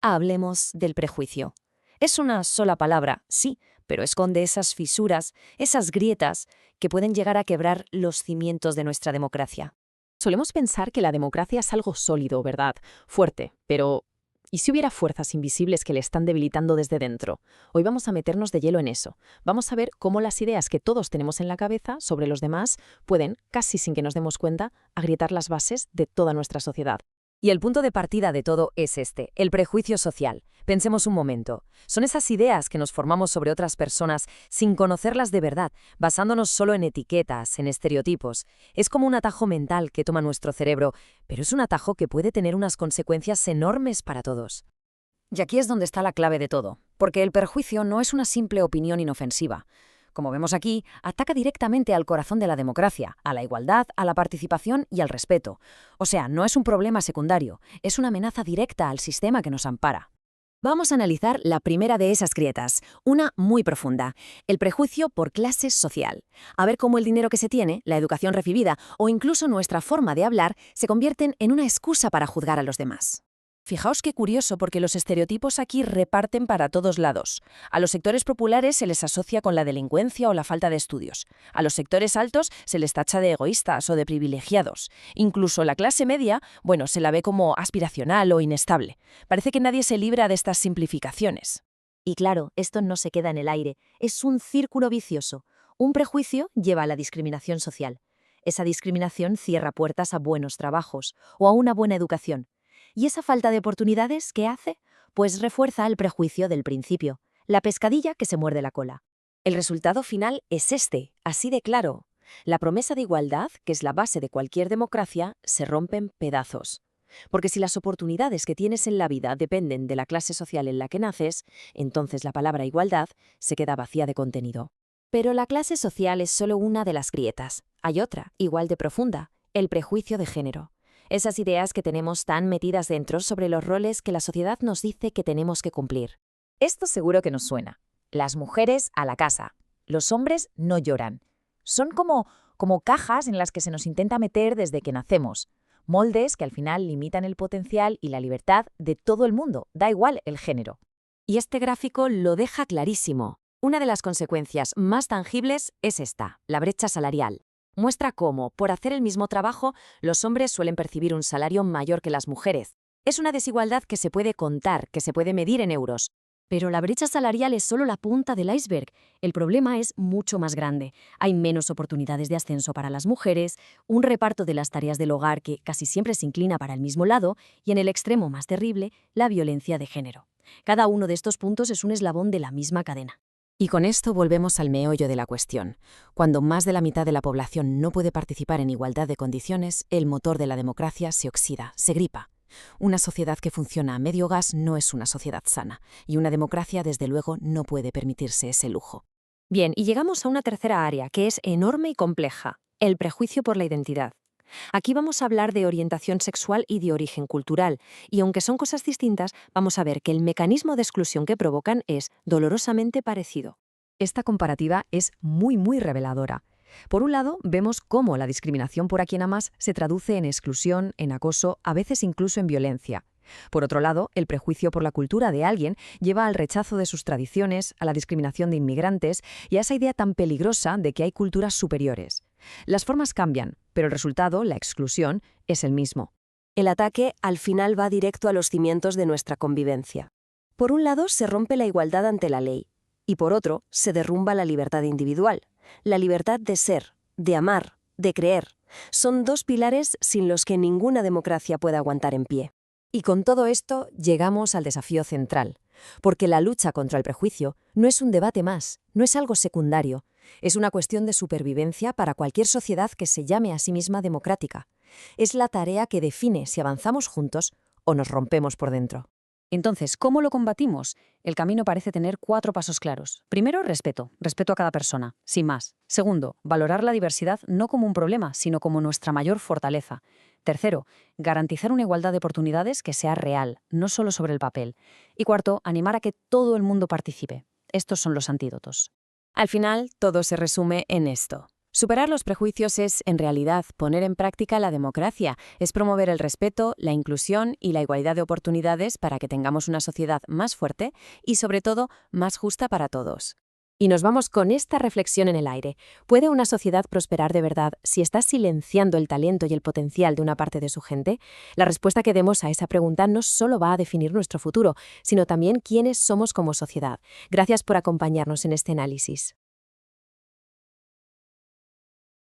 Hablemos del prejuicio. Es una sola palabra, sí, pero esconde esas fisuras, esas grietas que pueden llegar a quebrar los cimientos de nuestra democracia. Solemos pensar que la democracia es algo sólido, ¿verdad? Fuerte, pero ¿y si hubiera fuerzas invisibles que le están debilitando desde dentro? Hoy vamos a meternos de lleno en eso. Vamos a ver cómo las ideas que todos tenemos en la cabeza sobre los demás pueden, casi sin que nos demos cuenta, agrietar las bases de toda nuestra sociedad. Y el punto de partida de todo es este, el prejuicio social. Pensemos un momento. Son esas ideas que nos formamos sobre otras personas sin conocerlas de verdad, basándonos solo en etiquetas, en estereotipos. Es como un atajo mental que toma nuestro cerebro, pero es un atajo que puede tener unas consecuencias enormes para todos. Y aquí es donde está la clave de todo, porque el prejuicio no es una simple opinión inofensiva. Como vemos aquí, ataca directamente al corazón de la democracia, a la igualdad, a la participación y al respeto. O sea, no es un problema secundario, es una amenaza directa al sistema que nos ampara. Vamos a analizar la primera de esas grietas, una muy profunda, el prejuicio por clase social. A ver cómo el dinero que se tiene, la educación recibida o incluso nuestra forma de hablar se convierten en una excusa para juzgar a los demás. Fijaos qué curioso, porque los estereotipos aquí reparten para todos lados. A los sectores populares se les asocia con la delincuencia o la falta de estudios. A los sectores altos se les tacha de egoístas o de privilegiados. Incluso la clase media, se la ve como aspiracional o inestable. Parece que nadie se libra de estas simplificaciones. Y claro, esto no se queda en el aire, es un círculo vicioso. Un prejuicio lleva a la discriminación social. Esa discriminación cierra puertas a buenos trabajos o a una buena educación. ¿Y esa falta de oportunidades qué hace? Pues refuerza el prejuicio del principio, la pescadilla que se muerde la cola. El resultado final es este, así de claro. La promesa de igualdad, que es la base de cualquier democracia, se rompe en pedazos. Porque si las oportunidades que tienes en la vida dependen de la clase social en la que naces, entonces la palabra igualdad se queda vacía de contenido. Pero la clase social es solo una de las grietas. Hay otra, igual de profunda, el prejuicio de género. Esas ideas que tenemos tan metidas dentro sobre los roles que la sociedad nos dice que tenemos que cumplir. Esto seguro que nos suena. Las mujeres a la casa. Los hombres no lloran. Son como cajas en las que se nos intenta meter desde que nacemos. Moldes que al final limitan el potencial y la libertad de todo el mundo, da igual el género. Y este gráfico lo deja clarísimo. Una de las consecuencias más tangibles es esta, la brecha salarial. Muestra cómo, por hacer el mismo trabajo, los hombres suelen percibir un salario mayor que las mujeres. Es una desigualdad que se puede contar, que se puede medir en euros. Pero la brecha salarial es solo la punta del iceberg. El problema es mucho más grande. Hay menos oportunidades de ascenso para las mujeres, un reparto de las tareas del hogar que casi siempre se inclina para el mismo lado y, en el extremo más terrible, la violencia de género. Cada uno de estos puntos es un eslabón de la misma cadena. Y con esto volvemos al meollo de la cuestión. Cuando más de la mitad de la población no puede participar en igualdad de condiciones, el motor de la democracia se oxida, se gripa. Una sociedad que funciona a medio gas no es una sociedad sana, y una democracia, desde luego, no puede permitirse ese lujo. Bien, y llegamos a una tercera área que es enorme y compleja, el prejuicio por la identidad. Aquí vamos a hablar de orientación sexual y de origen cultural, y aunque son cosas distintas, vamos a ver que el mecanismo de exclusión que provocan es dolorosamente parecido. Esta comparativa es muy reveladora. Por un lado, vemos cómo la discriminación por a quien amas se traduce en exclusión, en acoso, a veces incluso en violencia. Por otro lado, el prejuicio por la cultura de alguien lleva al rechazo de sus tradiciones, a la discriminación de inmigrantes y a esa idea tan peligrosa de que hay culturas superiores. Las formas cambian, pero el resultado, la exclusión, es el mismo. El ataque al final va directo a los cimientos de nuestra convivencia. Por un lado, se rompe la igualdad ante la ley, y por otro, se derrumba la libertad individual, la libertad de ser, de amar, de creer. Son dos pilares sin los que ninguna democracia puede aguantar en pie. Y con todo esto llegamos al desafío central, porque la lucha contra el prejuicio no es un debate más, no es algo secundario, es una cuestión de supervivencia para cualquier sociedad que se llame a sí misma democrática. Es la tarea que define si avanzamos juntos o nos rompemos por dentro. Entonces, ¿cómo lo combatimos? El camino parece tener 4 pasos claros. Primero, respeto a cada persona, sin más. Segundo, valorar la diversidad no como un problema, sino como nuestra mayor fortaleza. Tercero, garantizar una igualdad de oportunidades que sea real, no solo sobre el papel. Y cuarto, animar a que todo el mundo participe. Estos son los antídotos. Al final, todo se resume en esto. Superar los prejuicios es, en realidad, poner en práctica la democracia, es promover el respeto, la inclusión y la igualdad de oportunidades para que tengamos una sociedad más fuerte y, sobre todo, más justa para todos. Y nos vamos con esta reflexión en el aire. ¿Puede una sociedad prosperar de verdad si está silenciando el talento y el potencial de una parte de su gente? La respuesta que demos a esa pregunta no solo va a definir nuestro futuro, sino también quiénes somos como sociedad. Gracias por acompañarnos en este análisis.